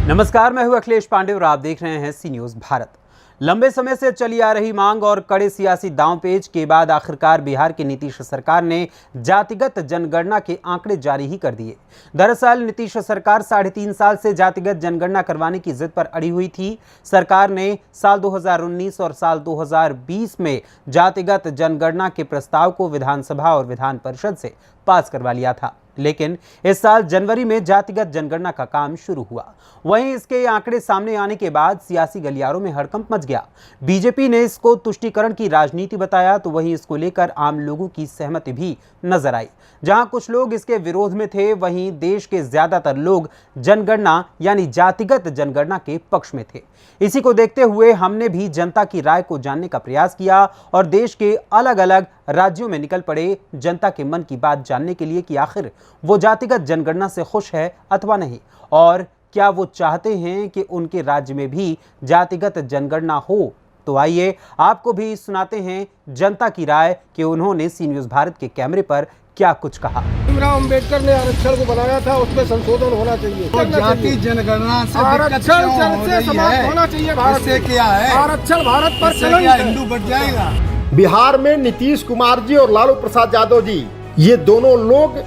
नमस्कार, मैं हूं अखिलेश पांडे और आप देख रहे हैं सी न्यूज भारत। लंबे समय से चली आ रही मांग और कड़े सियासी दांवपेच के बाद आखिरकार बिहार की नीतीश सरकार ने जातिगत जनगणना के आंकड़े जारी ही कर दिए। दरअसल नीतीश सरकार 3.5 साल से जातिगत जनगणना करवाने की जिद पर अड़ी हुई थी। सरकार ने साल 2019 और साल 2020 में जातिगत जनगणना के प्रस्ताव को विधानसभा और विधान परिषद से पास करवा लिया था, लेकिन इस साल जनवरी में जातिगत जनगणना का काम शुरू हुआ। वहीं इसके आंकड़े सामने आने के बाद सियासी गलियारों में हड़कंप मच गया। बीजेपी ने इसको तुष्टीकरण की राजनीति बताया, तो वहीं इसको लेकर आम लोगों की सहमति भी नजर आई। जहां कुछ लोग इसके विरोध में थे, वहीं देश के ज्यादातर लोग जनगणना यानी जातिगत जनगणना के पक्ष में थे। इसी को देखते हुए हमने भी जनता की राय को जानने का प्रयास किया और देश के अलग अलग राज्यों में निकल पड़े जनता के मन की बात जानने के लिए कि आखिर वो जातिगत जनगणना से खुश है अथवा नहीं, और क्या वो चाहते हैं कि उनके राज्य में भी जातिगत जनगणना हो। तो आइए आपको भी सुनाते हैं जनता की राय कि उन्होंने सी न्यूज भारत के कैमरे पर क्या कुछ कहा। भीमराव अम्बेडकर ने आरक्षण को बनाया था, उसमें संशोधन होना चाहिए। तो जाति जनगणना से आरक्षण से समाप्त होना चाहिए। भारत से क्या है आरक्षण भारत पर क्या हिंदू बढ़ जाएगा। बिहार में नीतीश कुमार जी और लालू प्रसाद यादव जी, ये दोनों लोग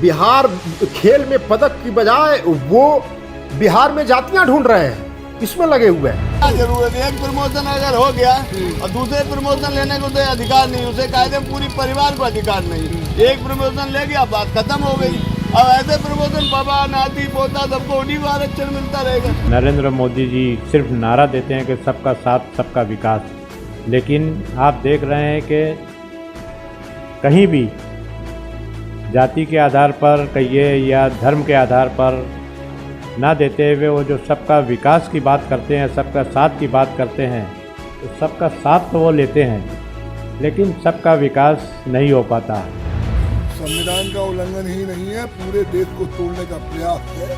बिहार खेल में पदक की बजाय वो बिहार में जातियां ढूंढ रहे हैं, इसमें लगे हुए हैं। जरूरत है, एक प्रमोशन अगर हो गया और दूसरे प्रमोशन लेने को तो अधिकार नहीं, उसे कायदे पूरी परिवार को अधिकार नहीं। एक प्रमोशन ले गया, बात खत्म हो गई। अब ऐसे प्रमोशन बाबा नाती पोता सबको उन्हीं को आरक्षण मिलता रहेगा। नरेंद्र मोदी जी सिर्फ नारा देते हैं कि सबका साथ सबका विकास, लेकिन आप देख रहे हैं कि कहीं भी जाति के आधार पर कहिए या धर्म के आधार पर ना देते हुए वो जो सबका विकास की बात करते हैं, सबका साथ की बात करते हैं, तो सबका साथ तो वो लेते हैं लेकिन सबका विकास नहीं हो पाता। संविधान का उल्लंघन ही नहीं है, पूरे देश को तोड़ने का प्रयास है,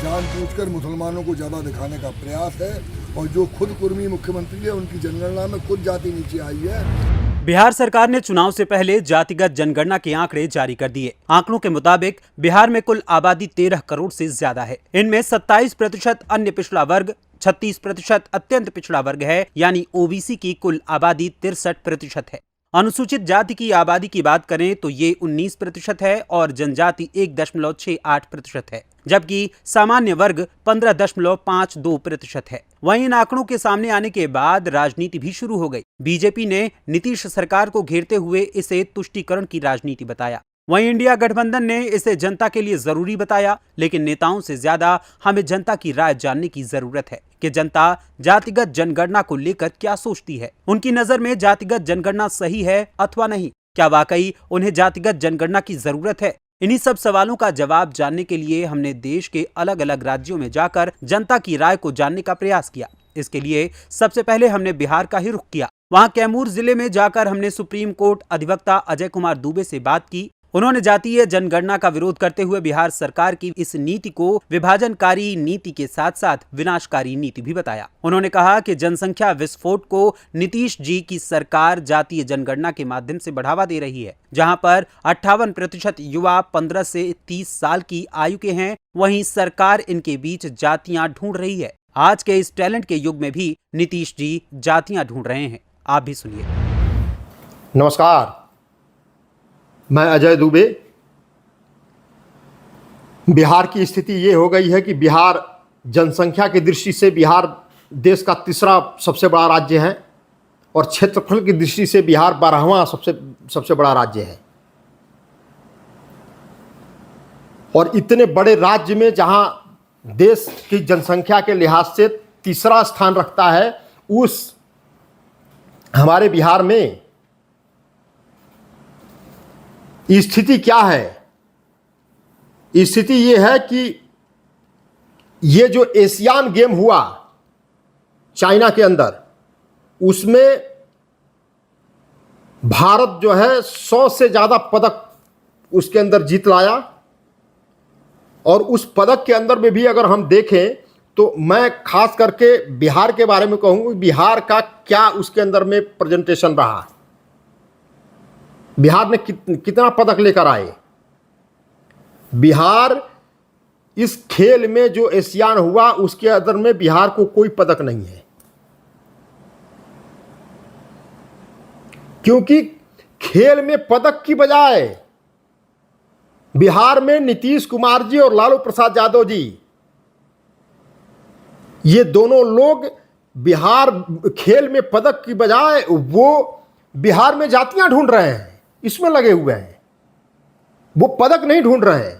जानबूझकर मुसलमानों को ज़्यादा दिखाने का प्रयास है। और जो खुद कुर्मी मुख्यमंत्री है, उनकी जनगणना में खुद जाति नीचे आई है। बिहार सरकार ने चुनाव से पहले जातिगत जनगणना के आंकड़े जारी कर दिए। आंकड़ों के मुताबिक बिहार में कुल आबादी 13 करोड़ से ज्यादा है। इनमें 27% अन्य पिछड़ा वर्ग, 36% अत्यंत पिछड़ा वर्ग है, यानी ओबीसी की कुल आबादी 63% है। अनुसूचित जाति की आबादी की बात करें तो ये 19% है और जनजाति 1.68% है, जबकि सामान्य वर्ग 15.52% है। वहीं इन आंकड़ों के सामने आने के बाद राजनीति भी शुरू हो गई। बीजेपी ने नीतीश सरकार को घेरते हुए इसे तुष्टीकरण की राजनीति बताया। वहीं इंडिया गठबंधन ने इसे जनता के लिए जरूरी बताया, लेकिन नेताओं से ज्यादा हमें जनता की राय जानने की जरूरत है कि जनता जातिगत जनगणना को लेकर क्या सोचती है। उनकी नजर में जातिगत जनगणना सही है अथवा नहीं? क्या वाकई उन्हें जातिगत जनगणना की जरूरत है? इन्हीं सब सवालों का जवाब जानने के लिए हमने देश के अलग अलग राज्यों में जाकर जनता की राय को जानने का प्रयास किया। इसके लिए सबसे पहले हमने बिहार का ही रुख किया। वहां कैमूर जिले में जाकर हमने सुप्रीम कोर्ट अधिवक्ता अजय कुमार दुबे से बात की। उन्होंने जातीय जनगणना का विरोध करते हुए बिहार सरकार की इस नीति को विभाजनकारी नीति के साथ साथ विनाशकारी नीति भी बताया। उन्होंने कहा कि जनसंख्या विस्फोट को नीतीश जी की सरकार जातीय जनगणना के माध्यम से बढ़ावा दे रही है। जहां पर 58% युवा 15 से 30 साल की आयु के हैं, वहीं सरकार इनके बीच जातियां ढूंढ रही है। आज के इस टैलेंट के युग में भी नीतीश जी जातियां ढूंढ रहे हैं। आप भी सुनिए। नमस्कार, मैं अजय दुबे। बिहार की स्थिति ये हो गई है कि बिहार जनसंख्या की दृष्टि से बिहार देश का तीसरा सबसे बड़ा राज्य है और क्षेत्रफल की दृष्टि से बिहार 12वां सबसे बड़ा राज्य है। और इतने बड़े राज्य में जहां देश की जनसंख्या के लिहाज से तीसरा स्थान रखता है, उस हमारे बिहार में स्थिति क्या है? स्थिति ये है कि ये जो एशियान गेम हुआ चाइना के अंदर, उसमें भारत जो है 100 से ज़्यादा पदक उसके अंदर जीत लाया। और उस पदक के अंदर में भी अगर हम देखें तो मैं खास करके बिहार के बारे में कहूँगा, बिहार का क्या उसके अंदर में प्रेजेंटेशन रहा। बिहार ने कितना पदक लेकर आए। बिहार इस खेल में जो एशियान हुआ उसके अंदर में बिहार को कोई पदक नहीं है, क्योंकि खेल में पदक की बजाय बिहार में नीतीश कुमार जी और लालू प्रसाद यादव जी, ये दोनों लोग बिहार खेल में पदक की बजाय वो बिहार में जातियां ढूंढ रहे हैं, इसमें लगे हुए हैं, वो पदक नहीं ढूंढ रहे हैं।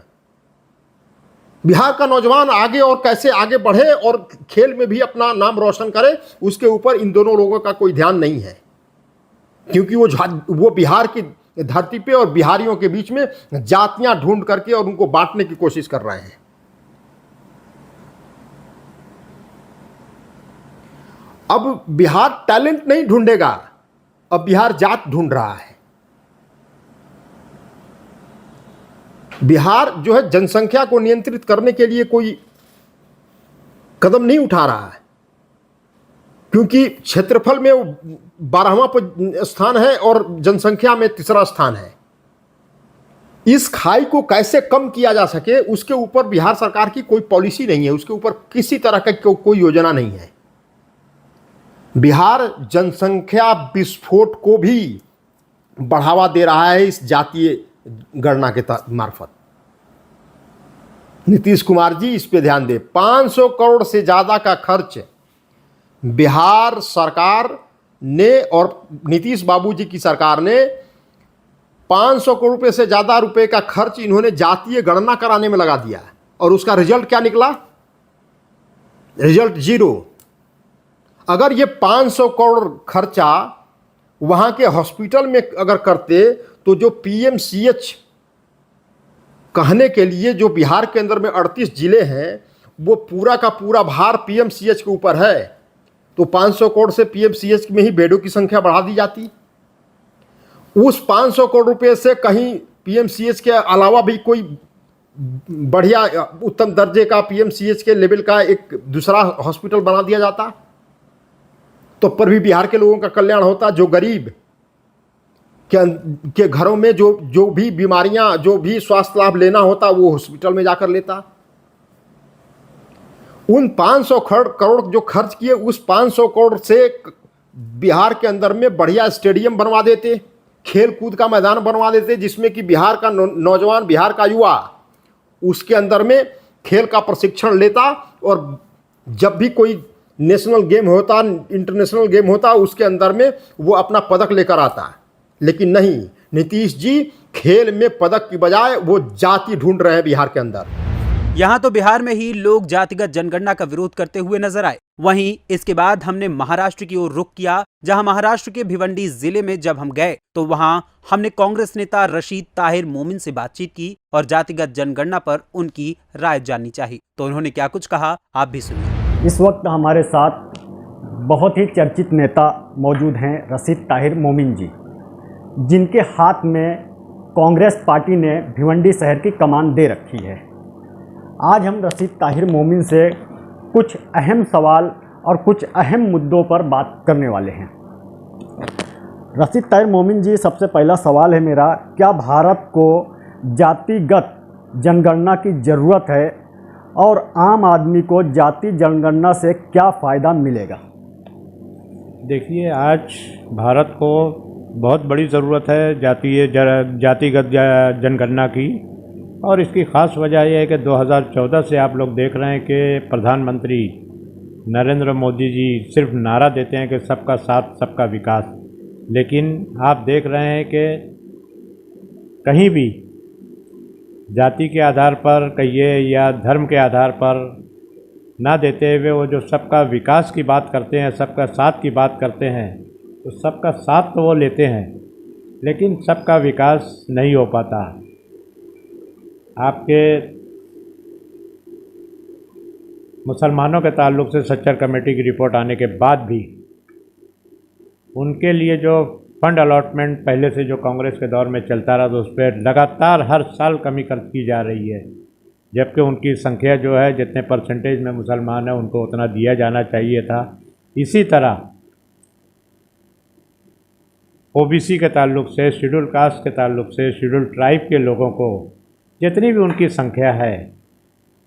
बिहार का नौजवान आगे और कैसे आगे बढ़े और खेल में भी अपना नाम रोशन करे, उसके ऊपर इन दोनों लोगों का कोई ध्यान नहीं है, क्योंकि वो बिहार की धरती पे और बिहारियों के बीच में जातियां ढूंढ करके और उनको बांटने की कोशिश कर रहे हैं। अब बिहार टैलेंट नहीं ढूंढेगा, अब बिहार जात ढूंढ रहा है। बिहार जो है जनसंख्या को नियंत्रित करने के लिए कोई कदम नहीं उठा रहा है, क्योंकि क्षेत्रफल में 12वां स्थान है और जनसंख्या में 3रा स्थान है। इस खाई को कैसे कम किया जा सके उसके ऊपर बिहार सरकार की कोई पॉलिसी नहीं है, उसके ऊपर किसी तरह का कोई योजना नहीं है। बिहार जनसंख्या विस्फोट को भी बढ़ावा दे रहा है इस जातीय गणना के मार्फत। नीतीश कुमार जी इस पे ध्यान दें। 500 करोड़ से ज्यादा का खर्च बिहार सरकार ने और नीतीश बाबू जी की सरकार ने 500 करोड़ रुपए से ज्यादा रुपए का खर्च इन्होंने जातीय गणना कराने में लगा दिया, और उसका रिजल्ट क्या निकला? रिजल्ट 0। अगर ये 500 करोड़ खर्चा वहां के हॉस्पिटल में अगर करते तो जो पीएमसीएच कहने के लिए जो बिहार के अंदर में 38 जिले हैं वो पूरा का पूरा भार पीएमसीएच के ऊपर है, तो 500 करोड़ से पीएमसीएच में ही बेडों की संख्या बढ़ा दी जाती। उस 500 करोड़ रुपए से कहीं पीएमसीएच के अलावा भी कोई बढ़िया उत्तम दर्जे का पीएमसीएच के लेवल का एक दूसरा हॉस्पिटल बना दिया जाता, तो पर भी बिहार के लोगों का कल्याण होता। जो गरीब के घरों में जो भी बीमारियां, जो भी स्वास्थ्य लाभ लेना होता वो हॉस्पिटल में जाकर लेता। उन 500 करोड़ जो खर्च किए, उस 500 करोड़ से बिहार के अंदर में बढ़िया स्टेडियम बनवा देते, खेल कूद का मैदान बनवा देते, जिसमें कि बिहार का नौजवान, बिहार का युवा उसके अंदर में खेल का प्रशिक्षण लेता, और जब भी कोई नेशनल गेम होता, इंटरनेशनल गेम होता, उसके अंदर में वो अपना पदक लेकर आता। लेकिन नहीं, नीतीश जी खेल में पदक की बजाय वो जाति ढूंढ रहे हैं बिहार के अंदर। यहाँ तो बिहार में ही लोग जातिगत जनगणना का विरोध करते हुए नजर आए। वहीं इसके बाद हमने महाराष्ट्र की ओर रुख किया, जहां महाराष्ट्र के भिवंडी जिले में जब हम गए तो वहां हमने कांग्रेस नेता रशीद ताहिर मोमिन से बातचीत की और जातिगत जनगणना पर उनकी राय जाननी चाहिए। तो उन्होंने क्या कुछ कहा, आप भी सुनिए। इस वक्त हमारे साथ बहुत ही चर्चित नेता मौजूद हैं, रशीद ताहिर मोमिन जी, जिनके हाथ में कांग्रेस पार्टी ने भिवंडी शहर की कमान दे रखी है। आज हम रशीद ताहिर मोमिन से कुछ अहम सवाल और कुछ अहम मुद्दों पर बात करने वाले हैं। रशीद ताहिर मोमिन जी, सबसे पहला सवाल है मेरा, क्या भारत को जातिगत जनगणना की ज़रूरत है और आम आदमी को जाति जनगणना से क्या फ़ायदा मिलेगा? देखिए, आज भारत को बहुत बड़ी ज़रूरत है जातिगत जनगणना की, और इसकी ख़ास वजह यह है कि 2014 से आप लोग देख रहे हैं कि प्रधानमंत्री नरेंद्र मोदी जी सिर्फ नारा देते हैं कि सबका साथ सबका विकास, लेकिन आप देख रहे हैं कि कहीं भी जाति के आधार पर कहिए या धर्म के आधार पर ना देते हुए वो जो सबका विकास की बात करते हैं, सबका साथ की बात करते हैं, तो सबका साथ तो वो लेते हैं लेकिन सबका विकास नहीं हो पाता। आपके मुसलमानों के ताल्लुक़ से सच्चर कमेटी की रिपोर्ट आने के बाद भी उनके लिए जो फंड अलॉटमेंट पहले से जो कांग्रेस के दौर में चलता रहा, तो उस पर लगातार हर साल कमी की जा रही है, जबकि उनकी संख्या जो है, जितने परसेंटेज में मुसलमान हैं उनको उतना दिया जाना चाहिए था। इसी तरह ओबीसी के ताल्लुक से, शेड्यूल कास्ट के ताल्लुक से, शेड्यूल ट्राइब के लोगों को जितनी भी उनकी संख्या है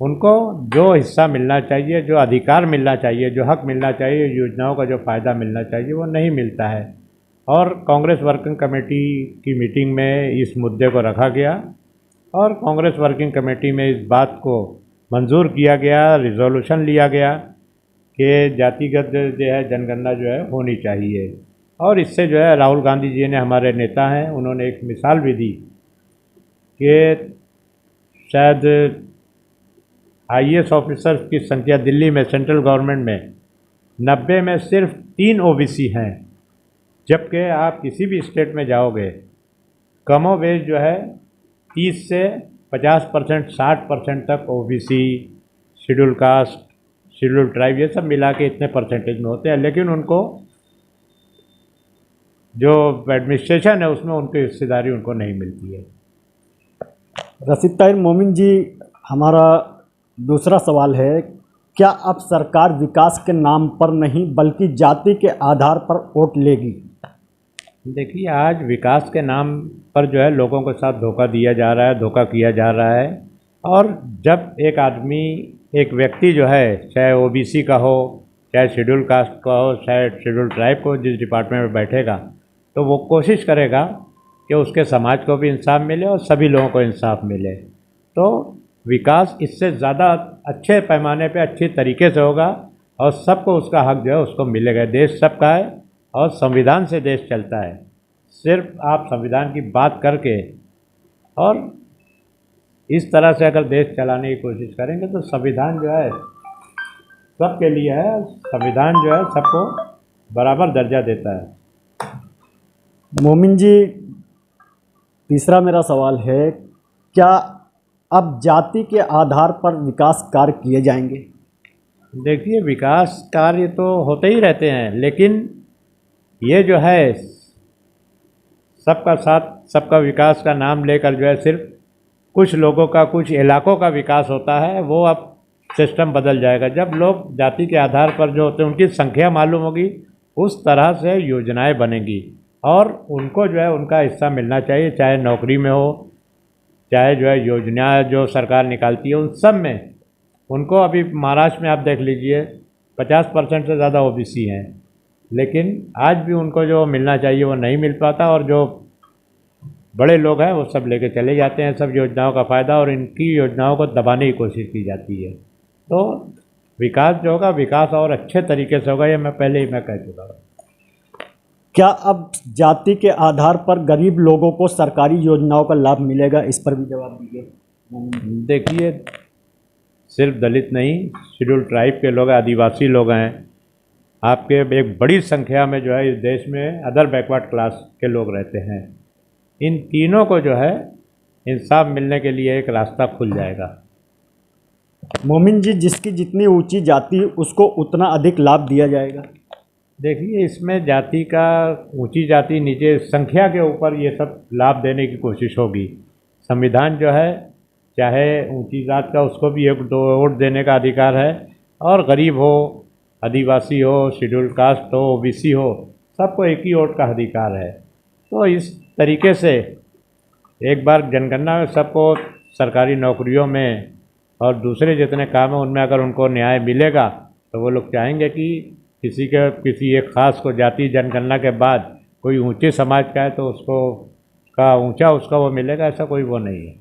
उनको जो हिस्सा मिलना चाहिए, जो अधिकार मिलना चाहिए, जो हक मिलना चाहिए, योजनाओं का जो फ़ायदा मिलना चाहिए वो नहीं मिलता है। और कांग्रेस वर्किंग कमेटी की मीटिंग में इस मुद्दे को रखा गया और कांग्रेस वर्किंग कमेटी में इस बात को मंजूर किया गया, रिजोल्यूशन लिया गया कि जातिगत जो है जनगणना जो है होनी चाहिए। और इससे जो है राहुल गांधी जी ने, हमारे नेता हैं, उन्होंने एक मिसाल भी दी कि शायद आईएएस ऑफिसर्स की संख्या दिल्ली में सेंट्रल गवर्नमेंट में 90 में सिर्फ 3 ओबीसी हैं, जबकि आप किसी भी स्टेट में जाओगे कमोबेश जो है 30 से 50%, 60% तक OBC, schedule caste, schedule tribe ये सब मिला के इतने परसेंटेज में होते हैं, लेकिन उनको जो एडमिनिस्ट्रेशन है उसमें उनकी हिस्सेदारी उनको नहीं मिलती है। रशीद ताहिर मोमिन जी, हमारा दूसरा सवाल है, क्या अब सरकार विकास के नाम पर नहीं बल्कि जाति के आधार पर वोट लेगी? देखिए, आज विकास के नाम पर जो है लोगों के साथ धोखा दिया जा रहा है, धोखा किया जा रहा है। और जब एक आदमी, एक व्यक्ति जो है, चाहे ओबीसी का हो, चाहे शेड्यूल कास्ट का हो, चाहे शेड्यूल ट्राइब को, जिस डिपार्टमेंट में बैठेगा तो वो कोशिश करेगा कि उसके समाज को भी इंसाफ मिले और सभी लोगों को इंसाफ मिले। तो विकास इससे ज़्यादा अच्छे पैमाने पे, अच्छी तरीके से होगा और सबको उसका हक जो है उसको मिलेगा। देश सबका है और संविधान से देश चलता है। सिर्फ आप संविधान की बात करके और इस तरह से अगर देश चलाने की कोशिश करेंगे तो संविधान जो है सबके लिए है, संविधान जो है सबको बराबर दर्जा देता है। मोमिन जी, तीसरा मेरा सवाल है, क्या अब जाति के आधार पर विकास कार्य किए जाएंगे? देखिए, विकास कार्य तो होते ही रहते हैं, लेकिन ये जो है सबका साथ सबका विकास का नाम लेकर जो है सिर्फ कुछ लोगों का, कुछ इलाकों का विकास होता है, वो अब सिस्टम बदल जाएगा। जब लोग जाति के आधार पर जो होते हैं उनकी संख्या मालूम होगी, उस तरह से योजनाएं बनेंगी और उनको जो है उनका हिस्सा मिलना चाहिए, चाहे नौकरी में हो, चाहे जो है योजना जो सरकार निकालती है उन सब में उनको। अभी महाराष्ट्र में आप देख लीजिए 50% से ज़्यादा ओबीसी हैं, लेकिन आज भी उनको जो मिलना चाहिए वो नहीं मिल पाता और जो बड़े लोग हैं वो सब लेके चले जाते हैं सब योजनाओं का फ़ायदा और इनकी योजनाओं को दबाने की कोशिश की जाती है। तो विकास जो होगा, विकास और अच्छे तरीके से होगा, ये मैं पहले ही कह चुका हूँ। क्या अब जाति के आधार पर गरीब लोगों को सरकारी योजनाओं का लाभ मिलेगा? इस पर भी जवाब दीजिए। देखिए, सिर्फ दलित नहीं, शेड्यूल ट्राइब के लोग, आदिवासी लोग हैं, आपके एक बड़ी संख्या में जो है इस देश में अदर बैकवर्ड क्लास के लोग रहते हैं। इन तीनों को जो है इंसाफ मिलने के लिए एक रास्ता खुल जाएगा। मोमिन जी, जिसकी जितनी ऊंची जाति उसको उतना अधिक लाभ दिया जाएगा? देखिए, इसमें जाति का, ऊंची जाति नीचे, संख्या के ऊपर ये सब लाभ देने की कोशिश होगी। संविधान जो है, चाहे ऊंची जात का उसको भी एक वोट देने का अधिकार है और गरीब हो, आदिवासी हो, शेड्यूल कास्ट हो, ओबीसी हो, सबको एक ही वोट का अधिकार है। तो इस तरीके से एक बार जनगणना में सबको सरकारी नौकरियों में और दूसरे जितने काम हैं उनमें अगर उनको न्याय मिलेगा तो वो लोग चाहेंगे कि किसी एक ख़ास को जाति जनगणना के बाद कोई ऊंचे समाज का है तो उसको का ऊंचा उसका वो मिलेगा, ऐसा कोई वो नहीं है।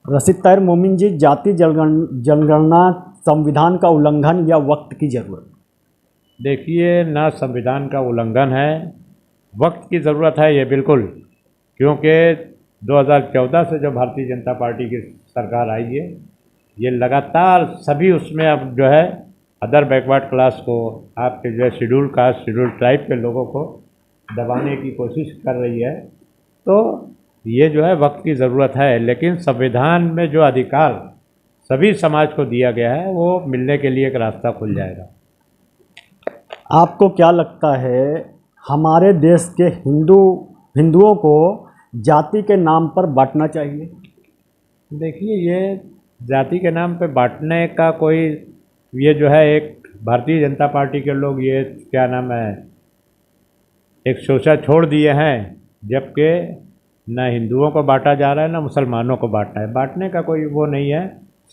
रशीद ताहिर मोमिन जी, जाति जनगणना संविधान का उल्लंघन या वक्त की ज़रूरत? देखिए, ना संविधान का उल्लंघन है, वक्त की ज़रूरत है ये बिल्कुल, क्योंकि 2014 से जो भारतीय जनता पार्टी की सरकार आई है, ये लगातार सभी उसमें अब जो है अदर बैकवर्ड क्लास को, आपके जो है शेड्यूल कास्ट, शेड्यूल ट्राइब के लोगों को दबाने की कोशिश कर रही है। तो ये जो है वक्त की ज़रूरत है, लेकिन संविधान में जो अधिकार सभी समाज को दिया गया है वो मिलने के लिए एक रास्ता खुल जाएगा। आपको क्या लगता है, हमारे देश के हिंदुओं को जाति के नाम पर बांटना चाहिए? देखिए, ये जाति के नाम पे बांटने का कोई, ये जो है एक भारतीय जनता पार्टी के लोग, ये क्या नाम है, एक सोचा छोड़ दिए हैं, जबकि न हिंदुओं को बांटा जा रहा है न मुसलमानों को बांटना है। बांटने का कोई वो नहीं है,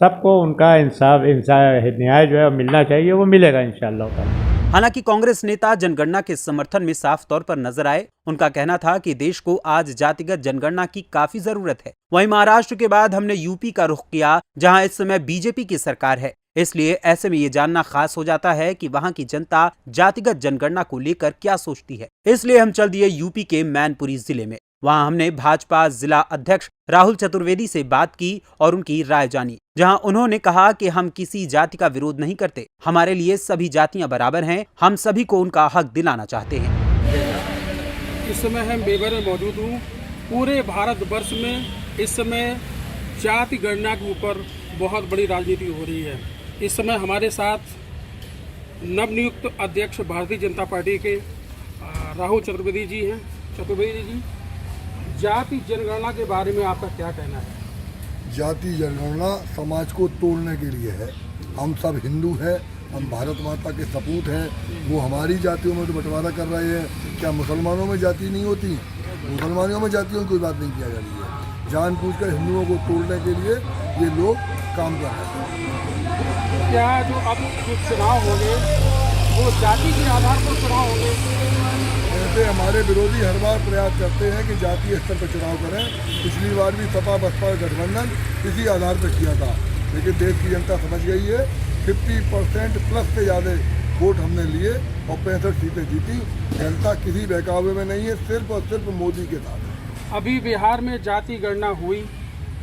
सबको उनका इंसाफ न्याय जो है मिलना चाहिए, वो मिलेगा इंशाअल्लाह। हालांकि कांग्रेस नेता जनगणना के समर्थन में साफ तौर पर नजर आए। उनका कहना था कि देश को आज जातिगत जनगणना की काफी जरूरत है। वहीं महाराष्ट्र के बाद हमने यूपी का रुख किया, जहां इस समय बीजेपी की सरकार है। इसलिए ऐसे में ये जानना खास हो जाता है कि वहां की जनता जातिगत जनगणना को लेकर क्या सोचती है। इसलिए हम चल दिए यूपी के मैनपुरी जिले में। वहां हमने भाजपा जिला अध्यक्ष राहुल चतुर्वेदी से बात की और उनकी राय जानी, जहां उन्होंने कहा कि हम किसी जाति का विरोध नहीं करते, हमारे लिए सभी जातियां बराबर हैं, हम सभी को उनका हक दिलाना चाहते हैं। इस समय हम बेबर में मौजूद हूँ। पूरे भारतवर्ष में इस समय जाति गणना के ऊपर बहुत बड़ी राजनीति हो रही है। इस समय हमारे साथ नवनियुक्त अध्यक्ष भारतीय जनता पार्टी के राहुल चतुर्वेदी जी हैं। चतुर्वेदी जी, जाति जनगणना के बारे में आपका क्या कहना है? जाति जनगणना समाज को तोड़ने के लिए है। हम सब हिंदू हैं, हम भारत माता के सपूत हैं। वो हमारी जातियों में तो बंटवारा कर रहे हैं। क्या मुसलमानों में जाति नहीं होती? मुसलमानों में जातियों की कोई बात नहीं किया जा रही है। जानबूझकर हिंदुओं को तोड़ने के लिए ये लोग काम कर रहे हैं। क्या जो अब जो चुनाव होंगे वो जाति के आधार पर चुनाव होंगे? ऐसे हमारे विरोधी हर बार प्रयास करते हैं कि जातीय स्तर पर चुनाव करें। पिछली बार भी सपा बसपा गठबंधन इसी आधार पर किया था, लेकिन देश की जनता समझ गई है। 50% प्लस से ज़्यादा वोट हमने लिए और 65 सीटें जीती। जनता किसी बहकावे में नहीं है, सिर्फ और सिर्फ मोदी के साथ है। अभी बिहार में जाति गणना हुई,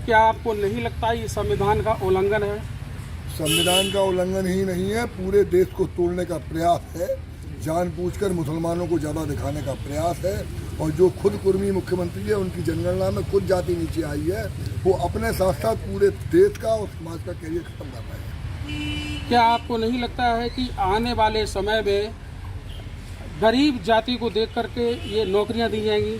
क्या आपको नहीं लगता ये संविधान का उल्लंघन है? संविधान का उल्लंघन ही नहीं है, पूरे देश को तोड़ने का प्रयास है। जानबूझकर मुसलमानों को ज़्यादा दिखाने का प्रयास है। और जो खुद कुर्मी मुख्यमंत्री है, उनकी जनगणना में खुद जाति नीचे आई है, वो अपने साथ साथ पूरे देश का और समाज का कैरियर खत्म कर रहे हैं। क्या आपको नहीं लगता है कि आने वाले समय में गरीब जाति को देख करके ये नौकरियां दी जाएंगी?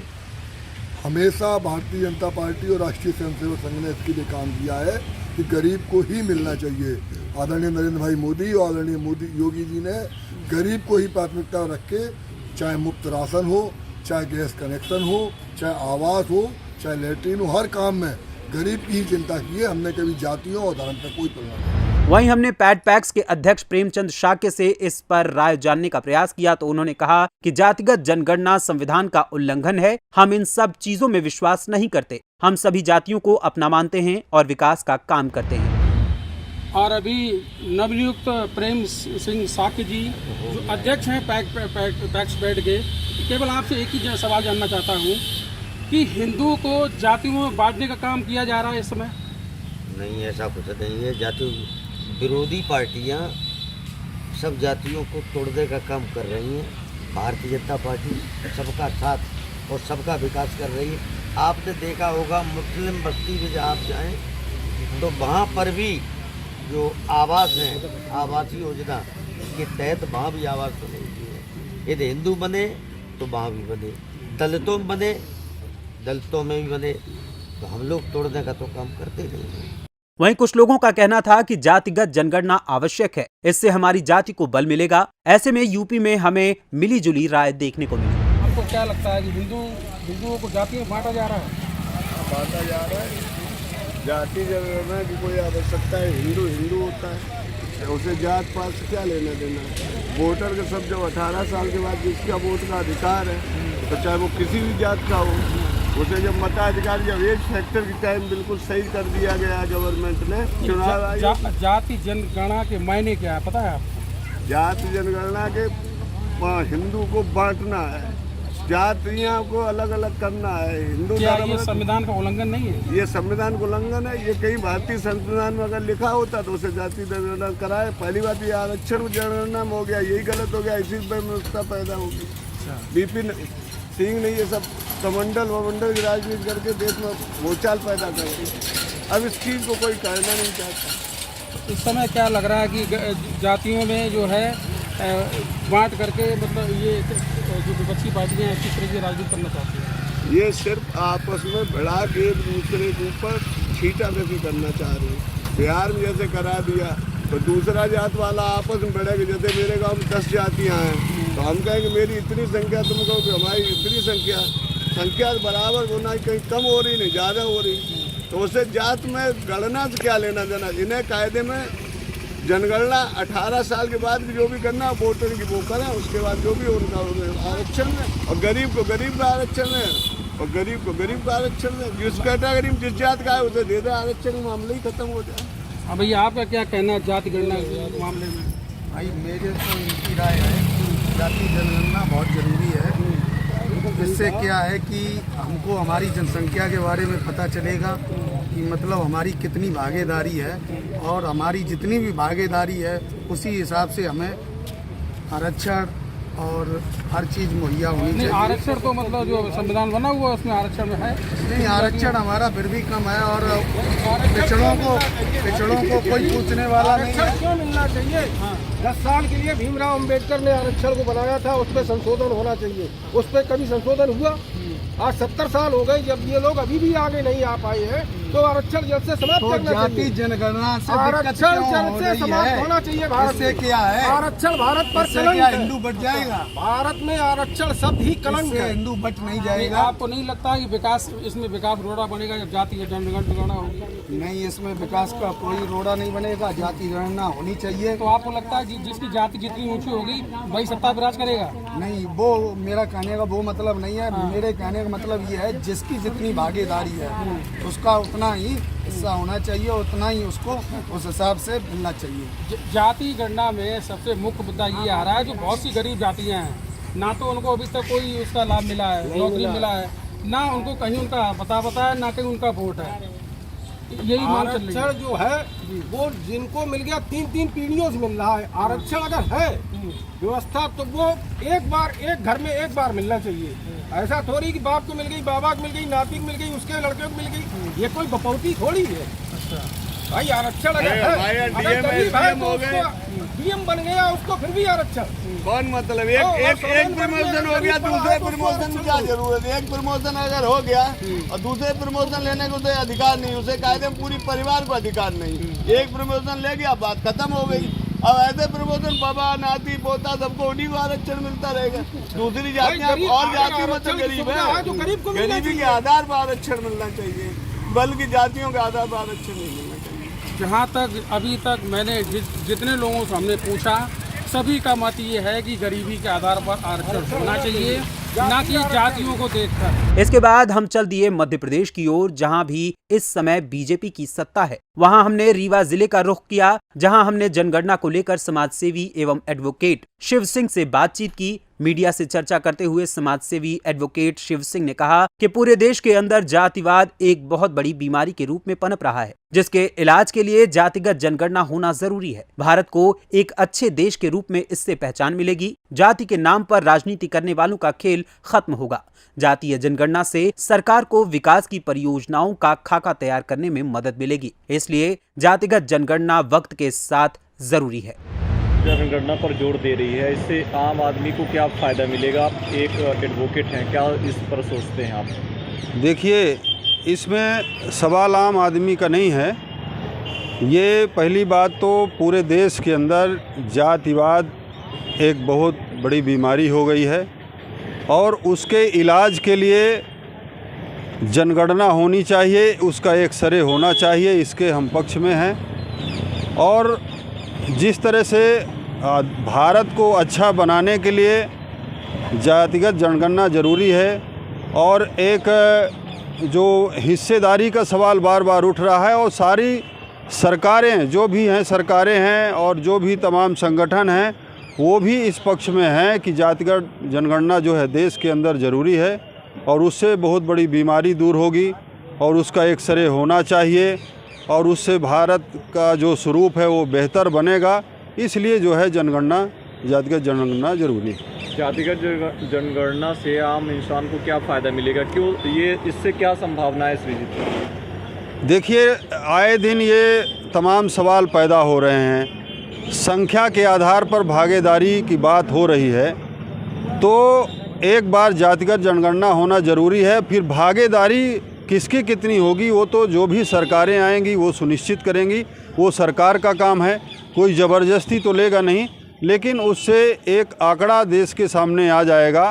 हमेशा भारतीय जनता पार्टी और राष्ट्रीय स्वयंसेवक संघ ने इसके लिए काम किया है कि गरीब को ही मिलना चाहिए। आदरणीय नरेंद्र भाई मोदी और आदरणीय मोदी योगी जी ने गरीब को ही प्राथमिकता रख के, चाहे मुफ्त राशन हो, चाहे गैस कनेक्शन हो, चाहे आवास हो, चाहे लेटरिन हो, हर काम में गरीब की ही चिंता की है। हमने कभी जातियों और धर्म पर कोई तुलना नहीं। वहीं हमने पैडपैक्स के अध्यक्ष प्रेमचंद शाक्य से इस पर राय जानने का प्रयास किया तो उन्होंने कहा कि जातिगत जनगणना संविधान का उल्लंघन है। हम इन सब चीजों में विश्वास नहीं करते। हम सभी जातियों को अपना मानते हैं और विकास का काम करते हैं। और अभी नवनियुक्त प्रेम सिंह शाक्य जी जो अध्यक्ष हैं पैक्स बैठ के, केवल आपसे एक ही सवाल जानना चाहता हूँ कि हिंदुओं को जातियों में बांटने का काम किया जा रहा है इस समय? नहीं, ऐसा कुछ नहीं है। जाति विरोधी पार्टियां सब जातियों को तोड़ने का काम कर रही हैं। भारतीय जनता पार्टी सबका साथ और सबका विकास कर रही है। आपने देखा होगा मुस्लिम बस्ती में जहाँ आप जाएँ तो वहाँ पर भी जो आवास हैं, आवासीय योजना के तहत वहाँ भी आवास बनेगी है। यदि हिंदू बने तो वहाँ भी बने, दलितों में बने, दलितों में भी बने, तो हम लोग तोड़ने का तो काम करते नहीं हैं। वहीं कुछ लोगों का कहना था कि जातिगत जनगणना आवश्यक है, इससे हमारी जाति को बल मिलेगा। ऐसे में यूपी में हमें मिली जुली राय देखने को मिली। आपको क्या लगता है कि हिंदुओं को जातियों में बांटा जा रहा है? बांटा जा रहा है। जाति जनगणना की कोई आवश्यकता है? हिंदू होता है, उसे जात पात से क्या लेना देना? वोटर के सब जब 18 साल के बाद जिसका वोट का अधिकार है, तो चाहे वो किसी भी जात का हो, उसे जब मताधिकार, जब एज फैक्टर की टाइम बिल्कुल सही कर दिया गया गवर्नमेंट ने, चुनाव आयोग। जाति जनगणना के मायने क्या है पता है आपको? जाति जनगणना के हिंदू को बांटना है, जातियों को अलग अलग करना है। हिंदू क्या ये संविधान का उल्लंघन नहीं है? ये संविधान का उल्लंघन है। ये कहीं भारतीय संविधान में अगर लिखा होता तो उसे जाति जनगणना कराए। पहली बात ये आरक्षण जनगणना में हो गया, यही गलत हो गया, इसी व्यवस्था पैदा होगी। बीपी सिंह ने ये सब कमंडल वमंडल की राजनीति करके देश में भूचाल पैदा कर दी। अब इस चीज़ को कोई करना नहीं चाहता। इस समय क्या लग रहा है कि जातियों में जो है बांट करके, मतलब ये जो विपक्षी पार्टियां हैं किस तरह की राजनीति करना चाहती हैं? ये सिर्फ आपस में भिड़ा के एक दूसरे के ऊपर छीटा कैसे करना चाह रहे हैं। बिहार में जैसे करा दिया, तो दूसरा जात वाला आपस में बढ़ेगा। जैसे मेरे गांव में 10 जातियां हैं, तो हम कहेंगे मेरी इतनी संख्या, तुम कहो कि हमारी इतनी संख्या बराबर होना, कहीं कम हो रही नहीं ज़्यादा हो रही। तो उससे जात में गणना से क्या लेना देना। इन्हें कायदे में जनगणना 18 साल के बाद जो भी करना वोटर की वो करें, उसके बाद जो भी उनका आरक्षण है, और गरीब को गरीब का आरक्षण है और गरीब को गरीब का आरक्षण है। जिस कैटेगरी में जिस जात का है उसे दे दे आरक्षण, मामला ही खत्म हो जाए। अब भैया आपका क्या कहना है जाति गणना के मामले में? भाई मेरे तो इनकी राय है कि जाति जनगणना बहुत ज़रूरी है। इससे क्या है कि हमको हमारी जनसंख्या के बारे में पता चलेगा कि मतलब हमारी कितनी भागीदारी है, और हमारी जितनी भी भागीदारी है उसी हिसाब से हमें आरक्षण और हर चीज़ मुहैया होनी चाहिए। आरक्षण तो मतलब जो संविधान बना हुआ है उसमें आरक्षण में है नहीं, आरक्षण हमारा फिर भी कम है, और पिछड़ों को कोई पूछने वाला नहीं है। क्यों मिलना चाहिए? 10 साल के लिए भीमराव अंबेडकर ने आरक्षण को बनाया था, उस पर संशोधन होना चाहिए। उस पर कभी संशोधन हुआ? आज 70 साल हो गए, जब ये लोग अभी भी आगे नहीं आ पाए हैं, तो आरक्षण जल्द से समाप्त करना जाति चाहिए। जनगणना से आरक्षण जल्द से समाप्त होना चाहिए। भारत से क्या है? आरक्षण भारत पर कलंक क्या है। हिंदू बट जाएगा? भारत में आरक्षण शब्द ही कलंक है। हिंदू बट नहीं जाएगा। आपको नहीं लगता कि विकास इसमें विकास रोड़ा बनेगा जब जाति जनगणना होगी? नहीं, इसमें विकास का कोई रोड़ा नहीं बनेगा। जाति गणना होनी चाहिए। तो आपको लगता है कि जिसकी जाति जितनी ऊंची होगी वही सत्ता विराज करेगा? नहीं, वो मेरा कहने का वो मतलब नहीं है। मेरे कहने का मतलब ये है जिसकी जितनी भागीदारी है उसका उतना ही हिस्सा होना चाहिए, उतना ही उसको उस हिसाब से मिलना चाहिए। जाति गणना में सबसे मुख्य मुद्दा ये आ रहा है जो बहुत सी गरीब जातियां हैं, ना तो उनको अभी तक कोई उसका लाभ मिला है, नौकरी मिला है, ना उनको कहीं उनका पता है, ना कहीं उनका वोट है। यही मांग चल रही है। आरक्षण जो है वो जिनको मिल गया 3 पीढ़ियों से मिल रहा है। आरक्षण अगर है व्यवस्था तो वो एक घर में एक बार मिलना चाहिए। ऐसा थोड़ी कि बाप को मिल गई, बाबा को मिल गई, नाती को मिल गई, उसके लड़के को मिल गई, ये कोई बपौती थोड़ी है। भाई आरक्षण अगर है, अगर गरीब है तो उसको डीएम बन गया, उसको फिर भी आरक्षण। कौन मतलब एक प्रमोशन हो गया, दूसरे प्रमोशन की क्या जरूरत है? एक प्रमोशन अगर हो गया और दूसरे प्रमोशन लेने को उसे अधिकार नहीं, उसे कायदे में पूरी परिवार को अधिकार नहीं। एक प्रमोशन ले गया, बात खत्म हो गई। अब ऐसे प्रमोशन बाबा नाती पोता सबको उन्हीं को आरक्षण मिलता रहेगा। दूसरी जातियां और जाति मतलब गरीब है, गरीबी के आधार पर आरक्षण मिलना चाहिए, बल्कि जातियों के आधार पर आरक्षण नहीं मिलना चाहिए। जहाँ तक अभी तक मैंने जितने लोगों से हमने पूछा, सभी का मत ये है कि गरीबी के आधार पर आरक्षण होना चाहिए, ना कि जातियों को देखकर। इसके बाद हम चल दिए मध्य प्रदेश की ओर, जहां भी इस समय बीजेपी की सत्ता है। वहां हमने रीवा जिले का रुख किया, जहां हमने जनगणना को लेकर समाजसेवी एवं एडवोकेट शिव सिंह से बातचीत की। मीडिया से चर्चा करते हुए समाजसेवी एडवोकेट शिव सिंह ने कहा कि पूरे देश के अंदर जातिवाद एक बहुत बड़ी बीमारी के रूप में पनप रहा है, जिसके इलाज के लिए जातिगत जनगणना होना जरूरी है। भारत को एक अच्छे देश के रूप में इससे पहचान मिलेगी। जाति के नाम पर राजनीति करने वालों का खेल खत्म होगा। जातीय जनगणना से सरकार को विकास की परियोजनाओं का खाका तैयार करने में मदद मिलेगी, इसलिए जातिगत जनगणना वक्त के साथ जरूरी है। जनगणना पर जोर दे रही है, इससे आम आदमी को क्या फ़ायदा मिलेगा? आप एक एडवोकेट हैं, क्या इस पर सोचते हैं आप? देखिए, इसमें सवाल आम आदमी का नहीं है। ये पहली बात तो पूरे देश के अंदर जातिवाद एक बहुत बड़ी बीमारी हो गई है, और उसके इलाज के लिए जनगणना होनी चाहिए, उसका एक सरे होना चाहिए, इसके हम पक्ष में हैं। और जिस तरह से भारत को अच्छा बनाने के लिए जातिगत जनगणना ज़रूरी है, और एक जो हिस्सेदारी का सवाल बार बार उठ रहा है, और सारी सरकारें जो भी हैं, सरकारें हैं और जो भी तमाम संगठन हैं, वो भी इस पक्ष में हैं कि जातिगत जनगणना जो है देश के अंदर ज़रूरी है, और उससे बहुत बड़ी बीमारी दूर होगी, और उसका एक सरे होना चाहिए, और उससे भारत का जो स्वरूप है वो बेहतर बनेगा। इसलिए जो है जनगणना, जातिगत जनगणना ज़रूरी है। जातिगत जनगणना से आम इंसान को क्या फ़ायदा मिलेगा? क्यों ये, इससे क्या संभावना है इस विजिट? देखिए, आए दिन ये तमाम सवाल पैदा हो रहे हैं। संख्या के आधार पर भागीदारी की बात हो रही है, तो एक बार जातिगत जनगणना होना ज़रूरी है। फिर भागीदारी किसकी कितनी होगी वो तो जो भी सरकारें आएंगी वो सुनिश्चित करेंगी, वो सरकार का काम है, कोई ज़बरदस्ती तो लेगा नहीं, लेकिन उससे एक आंकड़ा देश के सामने आ जाएगा।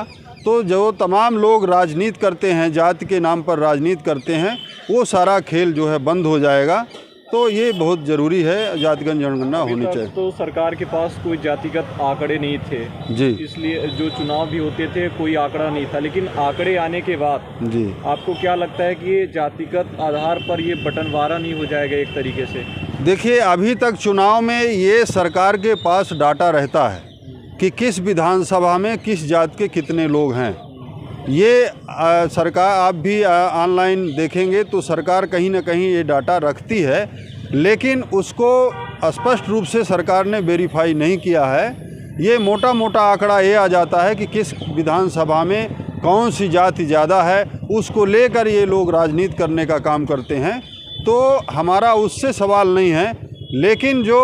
तो जो तमाम लोग राजनीति करते हैं, जाति के नाम पर राजनीति करते हैं, वो सारा खेल जो है बंद हो जाएगा। तो ये बहुत ज़रूरी है, जातिगत जनगणना होनी चाहिए। तो सरकार के पास कोई जातिगत आंकड़े नहीं थे जी, इसलिए जो चुनाव भी होते थे कोई आंकड़ा नहीं था, लेकिन आंकड़े आने के बाद जी, आपको क्या लगता है कि ये जातिगत आधार पर ये बंटवारा नहीं हो जाएगा एक तरीके से? देखिए, अभी तक चुनाव में ये सरकार के पास डाटा रहता है कि किस विधानसभा में किस जात के कितने लोग हैं। ये सरकार, आप भी ऑनलाइन देखेंगे तो सरकार कहीं ना कहीं ये डाटा रखती है, लेकिन उसको स्पष्ट रूप से सरकार ने वेरीफाई नहीं किया है। ये मोटा मोटा आंकड़ा ये आ जाता है कि किस विधानसभा में कौन सी जाति ज़्यादा है, उसको लेकर ये लोग राजनीति करने का काम करते हैं। तो हमारा उससे सवाल नहीं है, लेकिन जो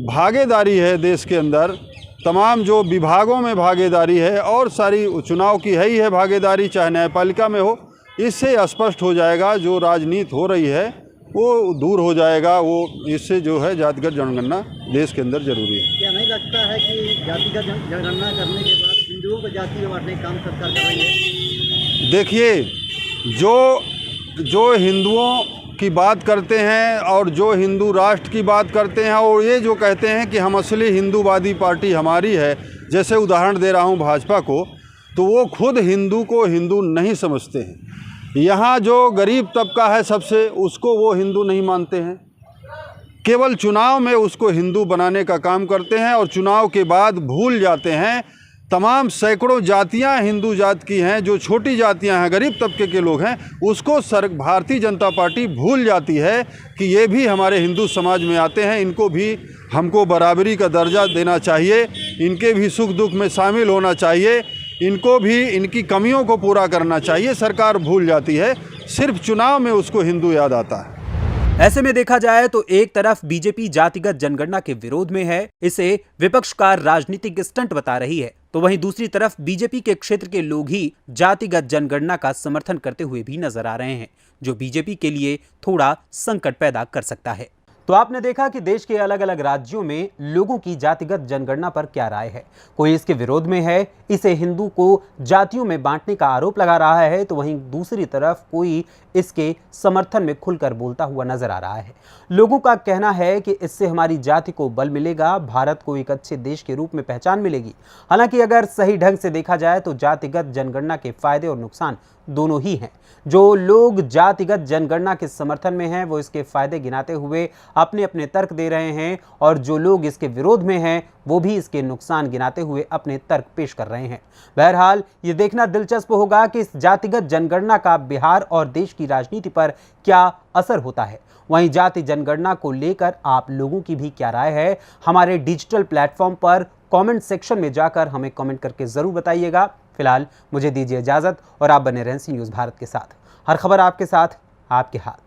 भागीदारी है देश के अंदर, तमाम जो विभागों में भागीदारी है और सारी चुनाव की है ही है भागीदारी, चाहे न्यायपालिका में हो, इससे स्पष्ट हो जाएगा जो राजनीति हो रही है वो दूर हो जाएगा। वो इससे जो है जातिगत जनगणना देश के अंदर जरूरी है। क्या नहीं लगता है कि जातिगत जनगणना करने के बाद हिंदुओं को जाति में बांटने का काम सरकार कर रही है? देखिए, जो हिंदुओं की बात करते हैं और जो हिंदू राष्ट्र की बात करते हैं और ये जो कहते हैं कि हम असली हिंदूवादी पार्टी हमारी है, जैसे उदाहरण दे रहा हूँ भाजपा को, तो वो खुद हिंदू को हिंदू नहीं समझते हैं। यहाँ जो गरीब तबका है सबसे, उसको वो हिंदू नहीं मानते हैं, केवल चुनाव में उसको हिंदू बनाने का काम करते हैं और चुनाव के बाद भूल जाते हैं तमाम सैकड़ों जातियां हिंदू जात की हैं, जो छोटी जातियां हैं, गरीब तबके के लोग हैं, उसको भारतीय जनता पार्टी भूल जाती है कि ये भी हमारे हिंदू समाज में आते हैं, इनको भी हमको बराबरी का दर्जा देना चाहिए, इनके भी सुख दुख में शामिल होना चाहिए, इनको भी इनकी कमियों को पूरा करना चाहिए। सरकार भूल जाती है, सिर्फ चुनाव में उसको हिंदू याद आता है। ऐसे में देखा जाए तो एक तरफ बीजेपी जातिगत जनगणना के विरोध में है, इसे विपक्ष का राजनीतिक स्टंट बता रही है, तो वहीं दूसरी तरफ बीजेपी के क्षेत्र के लोग ही जातिगत जनगणना का समर्थन करते हुए भी नजर आ रहे हैं, जो बीजेपी के लिए थोड़ा संकट पैदा कर सकता है। तो आपने देखा कि देश के अलग अलग राज्यों में लोगों की जातिगत जनगणना पर क्या राय है। कोई इसके विरोध में है, इसे हिंदू को जातियों में बांटने का आरोप लगा रहा है, तो वहीं दूसरी तरफ कोई इसके समर्थन में खुलकर बोलता हुआ नजर आ रहा है। लोगों का कहना है कि इससे हमारी जाति को बल मिलेगा, भारत को एक अच्छे देश के रूप में पहचान मिलेगी। हालांकि अगर सही ढंग से देखा जाए तो जातिगत जनगणना के फायदे और नुकसान दोनों ही हैं। जो लोग जातिगत जनगणना के समर्थन में हैं, वो इसके फायदे गिनाते हुए अपने अपने तर्क दे रहे हैं, और जो लोग इसके विरोध में हैं, वो भी इसके नुकसान गिनाते हुए अपने तर्क पेश कर रहे हैं। बहरहाल ये देखना दिलचस्प होगा कि इस जातिगत जनगणना का बिहार और देश की राजनीति पर क्या असर होता है। वहीं जाति जनगणना को लेकर आप लोगों की भी क्या राय है, हमारे डिजिटल प्लेटफॉर्म पर कमेंट सेक्शन में जाकर हमें कमेंट करके जरूर बताइएगा। फिलहाल मुझे दीजिए इजाजत और आप बने रहें सी न्यूज़ भारत के साथ। हर खबर आपके साथ, आपके हाथ।